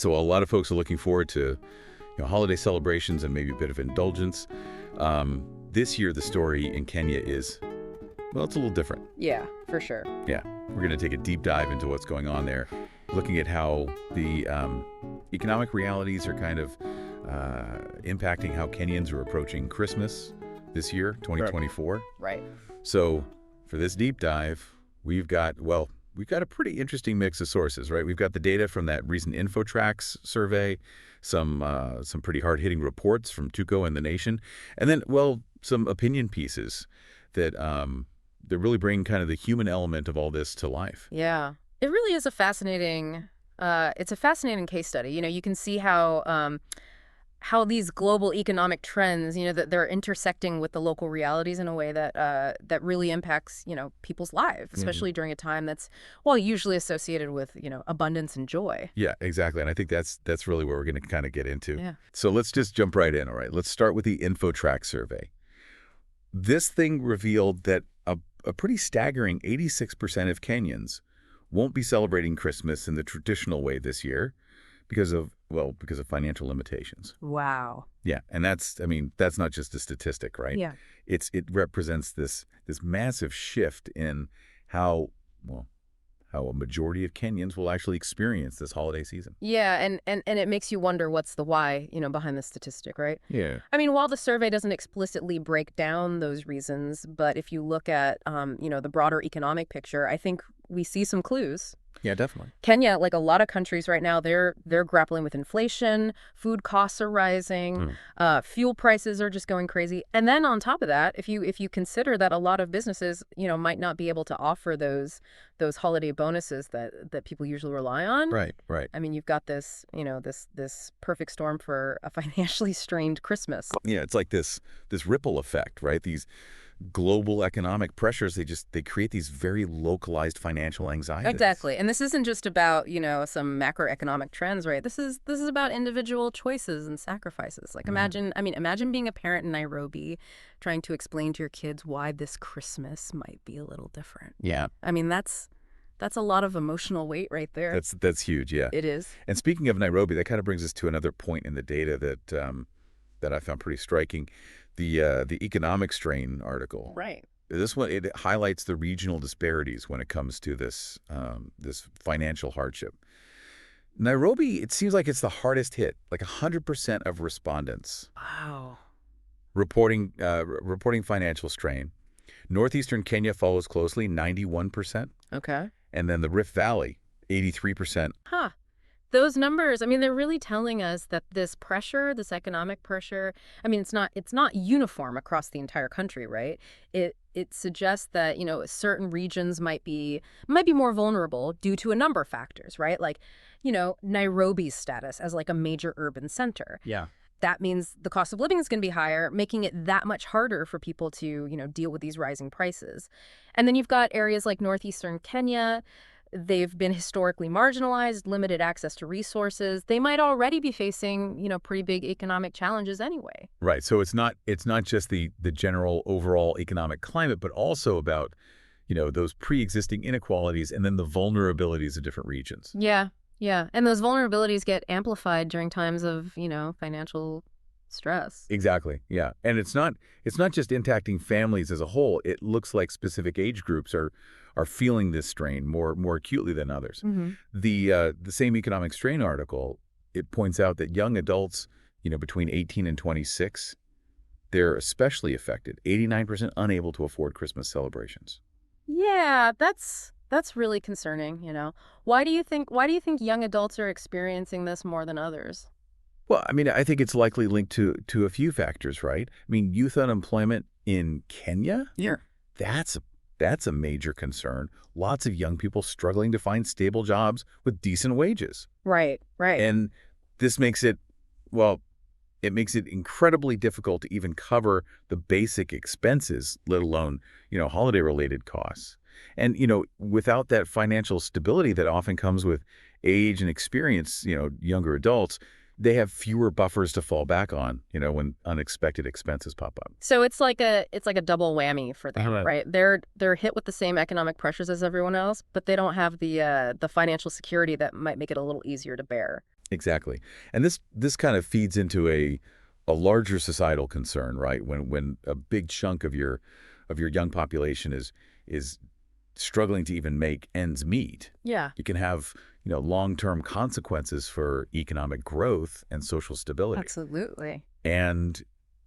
So a lot of folks are looking forward to holiday celebrations and maybe a bit of indulgence. This year, the story in Kenya is, well, it's a little different. Yeah, for sure. Yeah, we're going to take a deep dive into what's going on there, looking at how the economic realities are kind of impacting how Kenyans are approaching Christmas this year, 2024. Right. So for this deep dive, we've got a pretty interesting mix of sources, right? We've got the data from that recent InfoTrack survey, some pretty hard-hitting reports from Tuco and The Nation, and then, some opinion pieces that really bring kind of the human element of all this to life. Yeah. It really is a fascinating case study. You can see how these global economic trends, that they're intersecting with the local realities in a way that really impacts, people's lives, especially during a time that's, usually associated with, abundance and joy. Yeah, exactly. And I think that's really what we're going to kind of get into. Yeah. So let's just jump right in. All right. Let's start with the InfoTrack survey. This thing revealed that a pretty staggering 86% of Kenyans won't be celebrating Christmas in the traditional way this year because of financial limitations. Wow. Yeah, and that's not just a statistic, right? Yeah. It represents this massive shift in how a majority of Kenyans will actually experience this holiday season. Yeah, and it makes you wonder what's the why, behind the statistic, right? Yeah. While the survey doesn't explicitly break down those reasons, but if you look at, the broader economic picture, I think we see some clues. Yeah, definitely. Kenya, like a lot of countries right now, they're grappling with inflation, food costs are rising, fuel prices are just going crazy. And then on top of that, if you consider that a lot of businesses, might not be able to offer those holiday bonuses that people usually rely on. Right. You've got this, this perfect storm for a financially strained Christmas. Yeah, it's like this ripple effect, right? These global economic pressures, they create these very localized financial anxieties. Exactly. And this isn't just about, some macroeconomic trends, right? This is about individual choices and sacrifices. Like imagine being a parent in Nairobi trying to explain to your kids why this Christmas might be a little different. Yeah. That's a lot of emotional weight right there. That's huge, yeah. It is. And speaking of Nairobi, that kind of brings us to another point in the data that I found pretty striking. The economic strain article. Right. This one, it highlights the regional disparities when it comes to this financial hardship. Nairobi, it seems like it's the hardest hit. Like 100% of respondents. Wow. Reporting financial strain. Northeastern Kenya follows closely, 91%. Okay. And then the Rift Valley, 83%. Huh. Those numbers, they're really telling us that this pressure, this economic pressure, it's not uniform across the entire country, right? It suggests that, certain regions might be more vulnerable due to a number of factors, right? Like, Nairobi's status as like a major urban center. Yeah. That means the cost of living is going to be higher, making it that much harder for people to, deal with these rising prices. And then you've got areas like northeastern Kenya. They've been historically marginalized, limited access to resources. They might already be facing, pretty big economic challenges anyway. Right. So it's not just the general overall economic climate, but also about, those pre-existing inequalities and then the vulnerabilities of different regions. Yeah. Yeah. And those vulnerabilities get amplified during times of, financial stress. Exactly. Yeah. And it's not just impacting families as a whole. It looks like specific age groups are feeling this strain more acutely than others. Mm-hmm. The same economic strain article, it points out that young adults, between 18 and 26, they're especially affected. 89% unable to afford Christmas celebrations. Yeah, that's really concerning, Why do you think young adults are experiencing this more than others? Well, I think it's likely linked to a few factors, right? Youth unemployment in Kenya? Yeah. That's a major concern. Lots of young people struggling to find stable jobs with decent wages. Right. And this makes it incredibly difficult to even cover the basic expenses, let alone, holiday-related costs. And, without that financial stability that often comes with age and experience, younger adults, they have fewer buffers to fall back on, when unexpected expenses pop up. So it's like a double whammy for them, right? They're hit with the same economic pressures as everyone else, but they don't have the financial security that might make it a little easier to bear. Exactly. And this kind of feeds into a larger societal concern, right? When a big chunk of your young population is struggling to even make ends meet, Yeah, it can have, long-term consequences for economic growth and social stability. absolutely. And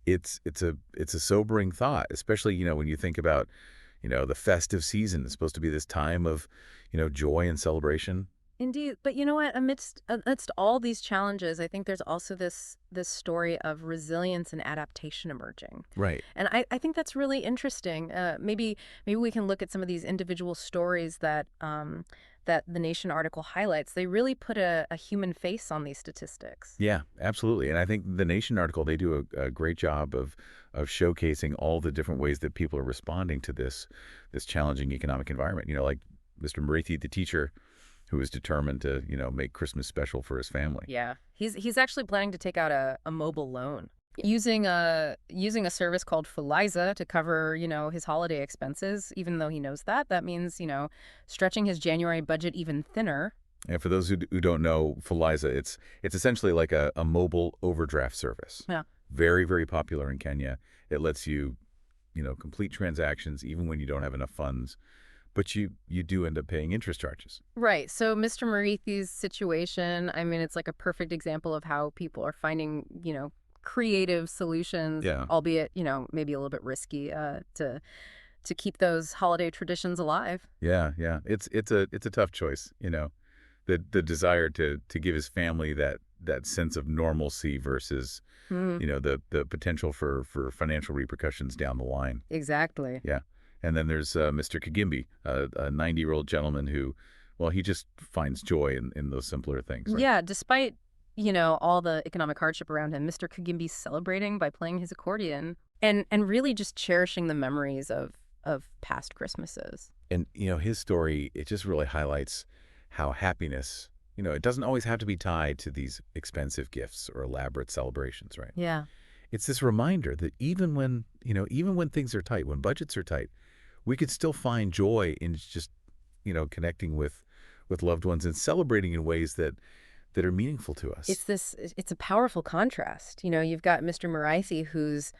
it's a sobering thought, especially, when you think about, the festive season is supposed to be this time of, joy and celebration. Indeed, but you know what? Amidst all these challenges, I think there's also this story of resilience and adaptation emerging. Right. And I think that's really interesting. Maybe we can look at some of these individual stories that the Nation article highlights. They really put a human face on these statistics. Yeah, absolutely. And I think the Nation article, they do a great job of showcasing all the different ways that people are responding to this challenging economic environment. Like Mr. Murithi, the teacher, who was determined to, make Christmas special for his family. Yeah, he's actually planning to take out a mobile loan using a service called Fuliza to cover his holiday expenses. Even though he knows that means stretching his January budget even thinner. And for those who don't know, Fuliza, it's essentially like a mobile overdraft service. Yeah. Very, very popular in Kenya. It lets you, complete transactions even when you don't have enough funds, but you do end up paying interest charges. Right. So Mr. Murithi's situation, I mean, it's like a perfect example of how people are finding, creative solutions, Yeah. albeit, maybe a little bit risky, to keep those holiday traditions alive. Yeah, yeah. It's a tough choice, the desire to give his family that sense of normalcy versus, Hmm. the potential for financial repercussions down the line. Exactly. Yeah. And then there's Mr. Kigimbe, a 90-year-old gentleman who, well, he just finds joy in those simpler things, right? Yeah, despite, all the economic hardship around him, Mr. Kigimbe's celebrating by playing his accordion and really just cherishing the memories of past Christmases. And, his story, it just really highlights how happiness, it doesn't always have to be tied to these expensive gifts or elaborate celebrations, right? Yeah. It's this reminder that even when things are tight, when budgets are tight, we could still find joy in just, connecting with loved ones and celebrating in ways that are meaningful to us. It's a powerful contrast. You've got Mr. Murithi who's,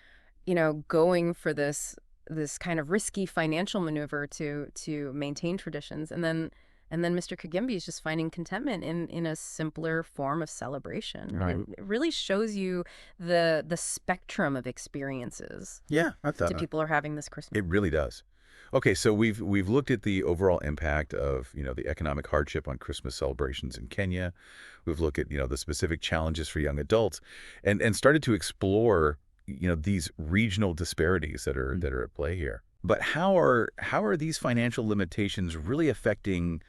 going for this kind of risky financial maneuver to maintain traditions. And then Mr. Kigimbe is just finding contentment in a simpler form of celebration. Right. And it really shows you the spectrum of experiences Yeah, I that people are having this Christmas. it really does. Okay, so we've looked at the overall impact of, the economic hardship on Christmas celebrations in Kenya. We've looked at, the specific challenges for young adults and started to explore, these regional disparities that are at play here. But how are these financial limitations really affecting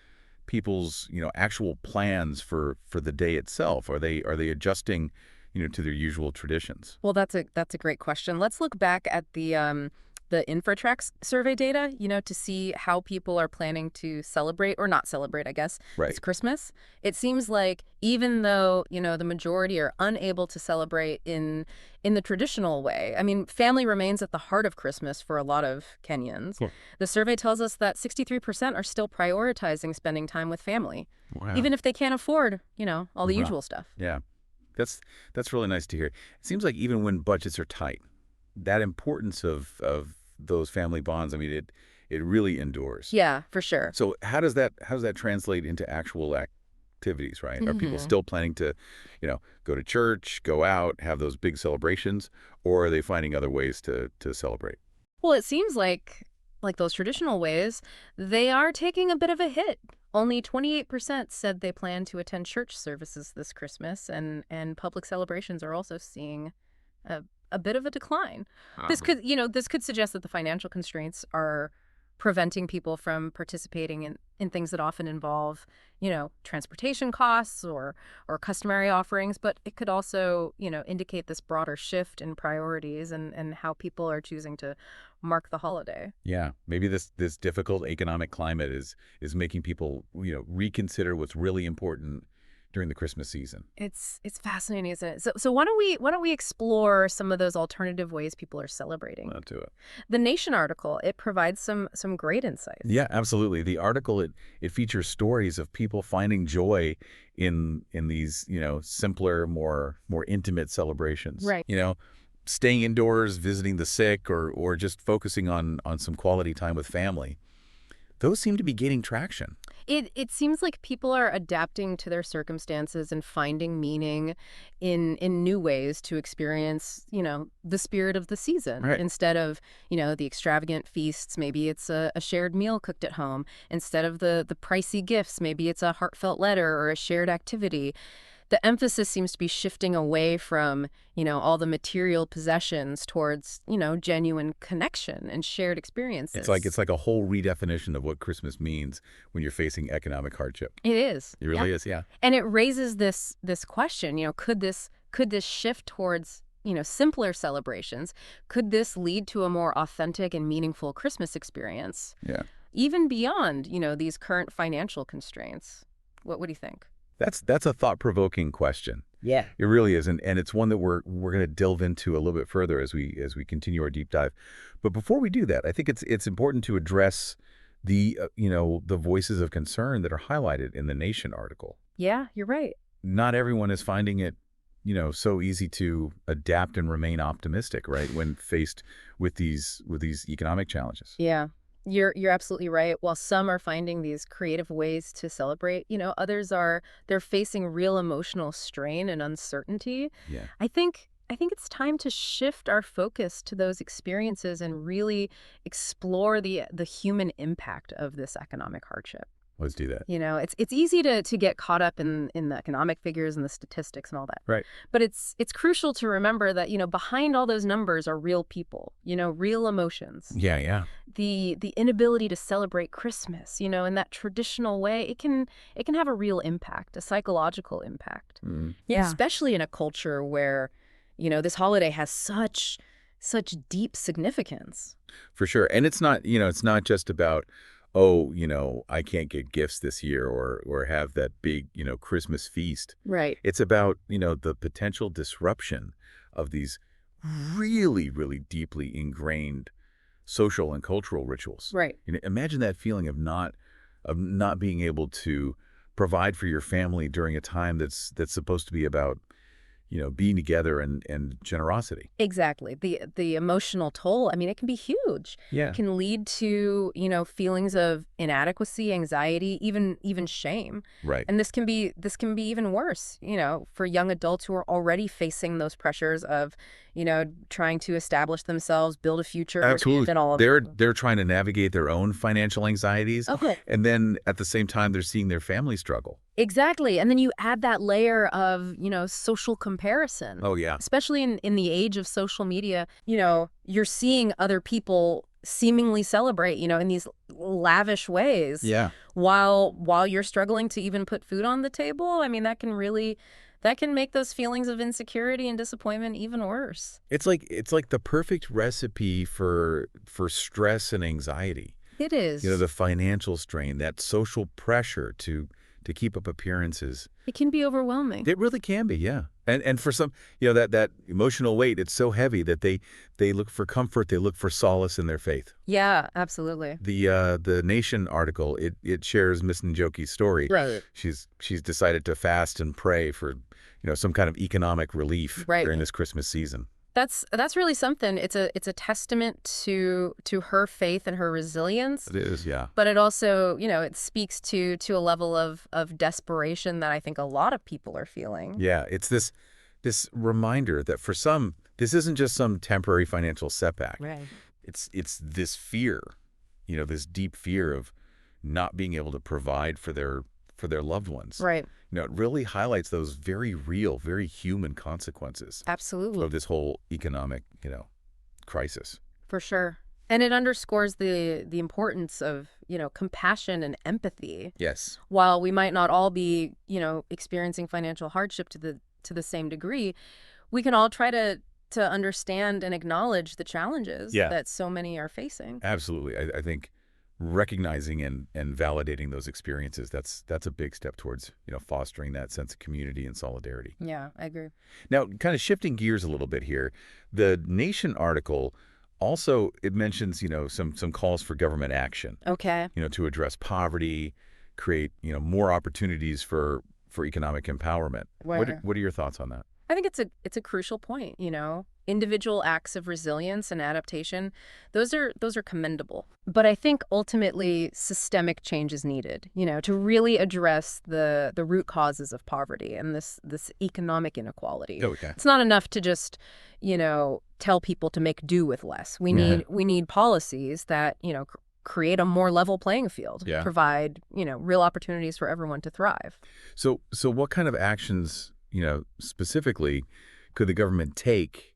people's, actual plans for the day itself? Are they adjusting, to their usual traditions? Well, that's a great question. Let's look back at the InfoTrack survey data, to see how people are planning to celebrate or not celebrate, I guess, Right. this Christmas. It seems like even though, the majority are unable to celebrate in the traditional way, I mean, family remains at the heart of Christmas for a lot of Kenyans. Yeah. The survey tells us that 63% are still prioritizing spending time with family, Wow. even if they can't afford, all the Wow. usual stuff. Yeah. That's really nice to hear. It seems like even when budgets are tight, that importance of those family bonds, I mean, it really endures. Yeah, for sure. So how does that translate into actual activities, right? Are people Mhm. still planning to, go to church, go out, have those big celebrations, or are they finding other ways to celebrate? Well, it seems like those traditional ways, they are taking a bit of a hit. Only 28% said they plan to attend church services this Christmas, and public celebrations are also seeing a bit of a decline. This could suggest that the financial constraints are preventing people from participating in things that often involve, transportation costs or customary offerings, but it could also, indicate this broader shift in priorities and how people are choosing to mark the holiday. Yeah, maybe this difficult economic climate is making people, reconsider what's really important during the Christmas season. It's fascinating, isn't it? So why don't we explore some of those alternative ways people are celebrating? Not to it. The Nation article, it provides some great insights. Yeah, absolutely. The article, it features stories of people finding joy in these, simpler, more intimate celebrations. Right. Staying indoors, visiting the sick, or just focusing on some quality time with family. Those seem to be gaining traction. It seems like people are adapting to their circumstances and finding meaning in new ways to experience, the spirit of the season. Right. Instead of, the extravagant feasts, maybe it's a shared meal cooked at home. Instead of the pricey gifts, maybe it's a heartfelt letter or a shared activity. The emphasis seems to be shifting away from, all the material possessions towards, genuine connection and shared experiences. It's like a whole redefinition of what Christmas means when you're facing economic hardship. It is. It really is, yeah. And it raises this question, could this shift towards, simpler celebrations, could this lead to a more authentic and meaningful Christmas experience? Yeah. Even beyond, these current financial constraints. What do you think? That's a thought-provoking question. Yeah. It really is, and it's one that we're going to delve into a little bit further as we continue our deep dive. But before we do that, I think it's important to address the the voices of concern that are highlighted in the Nation article. Yeah, you're right. Not everyone is finding it, so easy to adapt and remain optimistic, right, when faced with these economic challenges. Yeah. You're absolutely right. While some are finding these creative ways to celebrate, others they're facing real emotional strain and uncertainty. Yeah. I think it's time to shift our focus to those experiences and really explore the human impact of this economic hardship. Let's do that. It's easy to get caught up in the economic figures and the statistics and all that. Right. But it's crucial to remember that, behind all those numbers are real people, real emotions. Yeah, yeah. The inability to celebrate Christmas, in that traditional way, it can have a real impact, a psychological impact. Yeah. Especially in a culture where, this holiday has such deep significance. For sure. And it's not just about, I can't get gifts this year or have that big, Christmas feast. Right. It's about, the potential disruption of these really, really deeply ingrained social and cultural rituals. Right. Imagine that feeling of not being able to provide for your family during a time that's supposed to be about, being together and generosity. Exactly. The emotional toll, it can be huge. Yeah. It can lead to, feelings of inadequacy, anxiety, even shame. Right. And this can be even worse, for young adults who are already facing those pressures of, trying to establish themselves, build a future. Absolutely. And all of They're trying to navigate their own financial anxieties. Okay. And then at the same time, they're seeing their family struggle. Exactly. And then you add that layer of, social comparison. Oh, yeah. Especially in the age of social media, you're seeing other people seemingly celebrate, in these lavish ways. Yeah. While you're struggling to even put food on the table. That can make those feelings of insecurity and disappointment even worse. It's like the perfect recipe for stress and anxiety. It is. The financial strain, that social pressure to keep up appearances. It can be overwhelming. It really can be, yeah. And for some, that emotional weight, it's so heavy that they look for comfort, they look for solace in their faith. Yeah, absolutely. The Nation article, it shares Miss Njoki's story. Right. She's decided to fast and pray for, some kind of economic relief during this Christmas season. That's really something. It's a testament to her faith and her resilience. It is, yeah. But it also, it speaks to a level of desperation that I think a lot of people are feeling. Yeah, it's this reminder that for some, this isn't just some temporary financial setback. Right. It's this fear, this deep fear of not being able to provide for their loved ones. Right. It really highlights those very real, very human consequences. Absolutely. Of this whole economic, crisis. For sure. And it underscores the importance of, compassion and empathy. Yes. While we might not all be, experiencing financial hardship to the same degree, we can all try to understand and acknowledge the challenges that so many are facing. Absolutely. I think recognizing and validating those experiences, that's a big step towards, fostering that sense of community and solidarity. Yeah, I agree. Now, kind of shifting gears a little bit here, the Nation article also, it mentions, some calls for government action, Okay. to address poverty, create, more opportunities for economic empowerment. Where What are your thoughts on that? I think it's a crucial point, Individual acts of resilience and adaptation, those are commendable. But I think ultimately systemic change is needed, to really address the root causes of poverty and this economic inequality. Okay. It's not enough to just, tell people to make do with less. We need policies that, create a more level playing field, Yeah. provide, real opportunities for everyone to thrive. So what kind of actions, specifically could the government take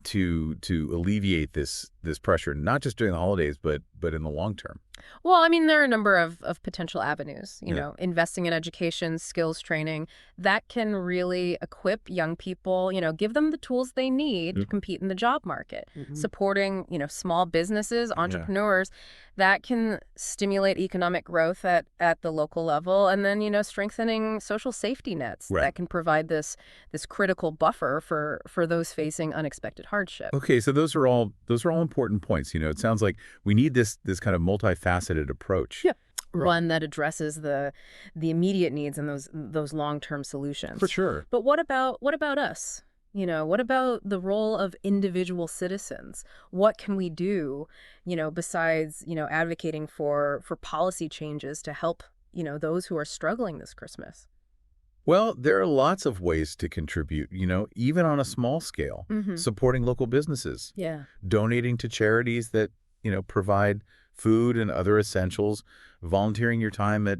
to alleviate this pressure, not just during the holidays, but in the long term? Well, I mean, there are a number of potential avenues, Yeah. Investing in education, skills training, that can really equip young people, give them the tools they need to compete in the job market. Supporting, small businesses, entrepreneurs, that can stimulate economic growth at the local level. And then, strengthening social safety nets Right. that can provide this critical buffer for those facing unexpected hardship. Okay, so those are all important points. It sounds like we need this kind of multifaceted approach. Yeah. One that addresses the immediate needs and those long-term solutions. For sure. But what about us? What about the role of individual citizens? What can we do, besides, advocating for policy changes to help, those who are struggling this Christmas? Well, there are lots of ways to contribute, even on a small scale. Supporting local businesses, Yeah. donating to charities that, provide food and other essentials, volunteering your time at,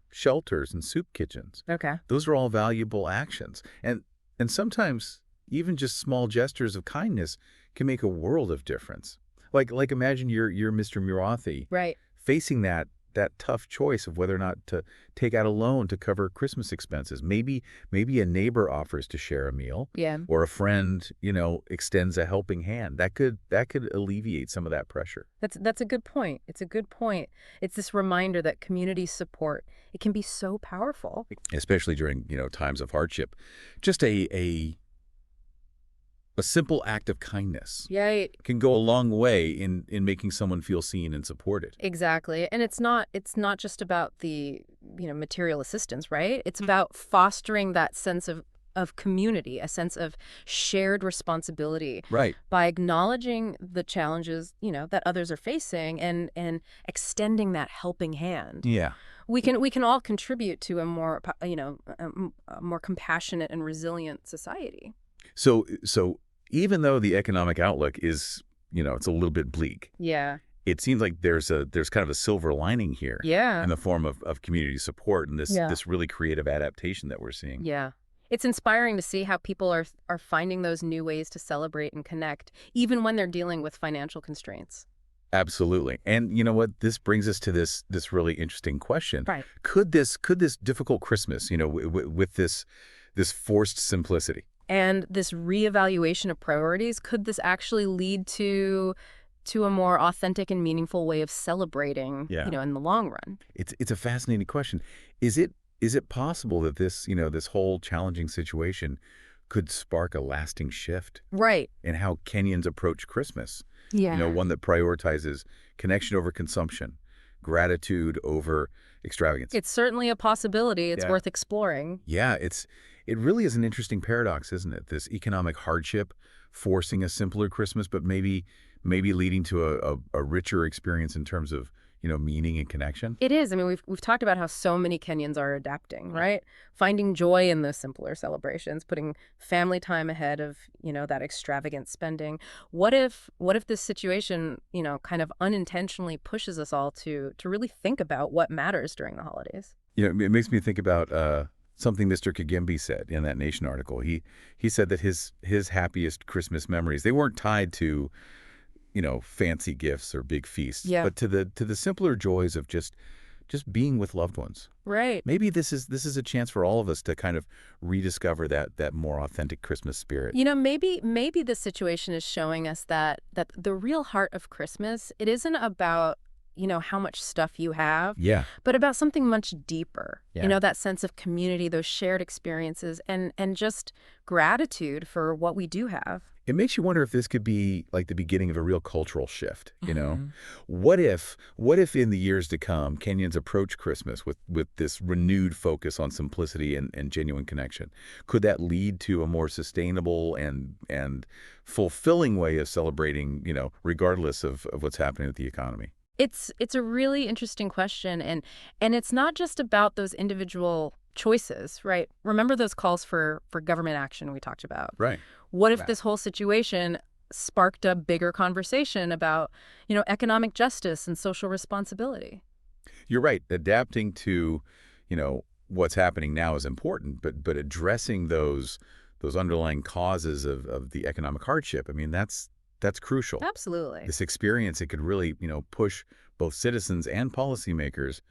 shelters and soup kitchens. Okay. Those are all valuable actions. And sometimes even just small gestures of kindness can make a world of difference. Like imagine you're Mr. Murithi Right. facing that tough choice of whether or not to take out a loan to cover Christmas expenses. Maybe a neighbor offers to share a meal, Yeah. or a friend, extends a helping hand. That could alleviate some of that pressure. That's a good point. It's a good point. It's this reminder that community support, it can be so powerful. Especially during, times of hardship. Just a simple act of kindness Yeah. can go a long way in making someone feel seen and supported. Exactly. And it's not just about the, material assistance, right? It's about fostering that sense of community, a sense of shared responsibility Right. by acknowledging the challenges, that others are facing and extending that helping hand. Yeah. We can all contribute to a more, a more compassionate and resilient society. So even though the economic outlook is, it's a little bit bleak, Yeah. it seems like there's kind of a silver lining here Yeah. in the form of community support and Yeah. this really creative adaptation that we're seeing. Yeah. It's inspiring to see how people are finding those new ways to celebrate and connect, even when they're dealing with financial constraints. Absolutely. And you know what? This brings us to this really interesting question. Right. Could this difficult Christmas, with this forced simplicity, And this reevaluation of priorities, could this actually lead to a more authentic and meaningful way of celebrating, Yeah. In the long run? It's a fascinating question. Is it possible that this, this whole challenging situation could spark a lasting shift Right. in how Kenyans approach Christmas? Yeah. One that prioritizes connection over consumption, gratitude over extravagance. It's certainly a possibility. It's Yeah. worth exploring. Yeah, it really is an interesting paradox, isn't it? This economic hardship forcing a simpler Christmas, but maybe leading to a richer experience in terms of, meaning and connection. It is. I mean, we've talked about how so many Kenyans are adapting, right? Finding joy in the simpler celebrations, putting family time ahead of, that extravagant spending. What if this situation, kind of unintentionally pushes us all to really think about what matters during the holidays? It makes me think about something Mr. Kigimbe said in that Nation article. He said that his happiest Christmas memories, they weren't tied to fancy gifts or big feasts, Yeah. but to the simpler joys of just being with loved ones. Right. Maybe this is a chance for all of us to kind of rediscover that more authentic Christmas spirit. Maybe the situation is showing us that the real heart of Christmas, it isn't about how much stuff you have, Yeah. but about something much deeper. Yeah. That sense of community, those shared experiences, and just gratitude for what we do have. It makes you wonder if this could be like the beginning of a real cultural shift. Mhm. What if in the years to come, Kenyans approach Christmas with this renewed focus on simplicity and genuine connection? Could that lead to a more sustainable and fulfilling way of celebrating, regardless of what's happening with the economy? It's a really interesting question, and it's not just about those individual choices, right? Remember those calls for government action we talked about. Right. What if Right. this whole situation sparked a bigger conversation about, economic justice and social responsibility? You're right. Adapting to, what's happening now is important, but addressing those underlying causes of the economic hardship, I mean, that's crucial. Absolutely. This experience, it could really, push both citizens and policymakers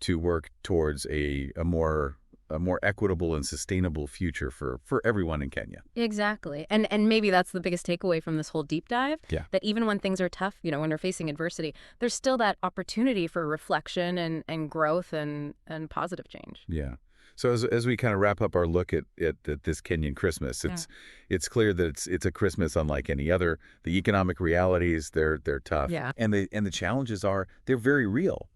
to work towards a more equitable and sustainable future for everyone in Kenya. Exactly. And maybe that's the biggest takeaway from this whole deep dive, Yeah. that even when things are tough, when we're facing adversity, there's still that opportunity for reflection and growth and positive change. Yeah. So as we kind of wrap up our look at this Kenyan Christmas, it's clear that it's a Christmas unlike any other. The economic realities, they're tough. Yeah. And the challenges they're very real.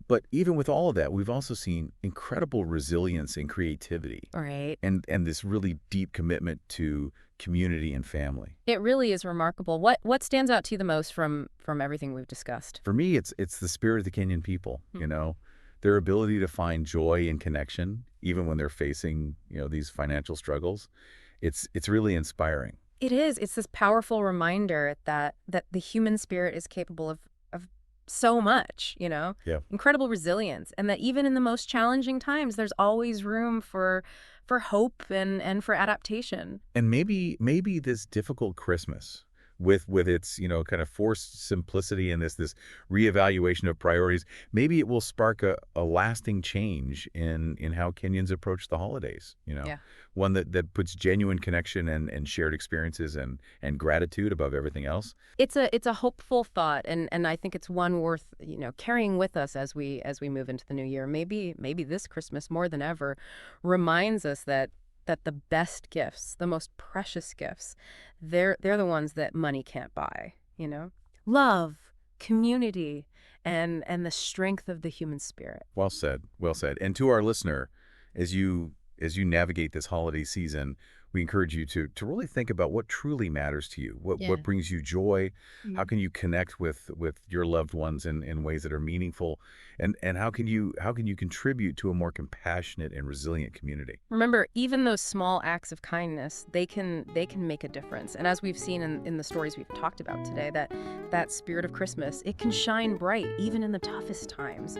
But even with all of that, we've also seen incredible resilience and creativity All right. and this really deep commitment to community and family. It really is remarkable. What stands out to you the most from everything we've discussed? For me, it's the spirit of the Kenyan people, Hmm. their ability to find joy and connection, even when they're facing, these financial struggles. It's really inspiring. It is. It's this powerful reminder that the human spirit is capable of so much. Yeah. Incredible resilience, and that even in the most challenging times, there's always room for hope and for adaptation. And maybe this difficult Christmas with its, kind of forced simplicity and this reevaluation of priorities, maybe it will spark a lasting change in how Kenyans approach the holidays. Yeah. One that puts genuine connection and shared experiences and gratitude above everything else. It's a hopeful thought, and I think it's one worth carrying with us as we move into the new year. Maybe this Christmas more than ever reminds us that the best gifts, the most precious gifts, they're the ones that money can't buy. Love, community, and the strength of the human spirit. Well said. Well said. And to our listener, as you navigate this holiday season, we encourage you to really think about what truly matters to you. What Yeah. what brings you joy? How Mm. can you connect with your loved ones in ways that are meaningful? And how can you contribute to a more compassionate and resilient community? Remember, even those small acts of kindness, they can make a difference. And as we've seen in the stories we've talked about today, that spirit of Christmas, it can shine bright even in the toughest times.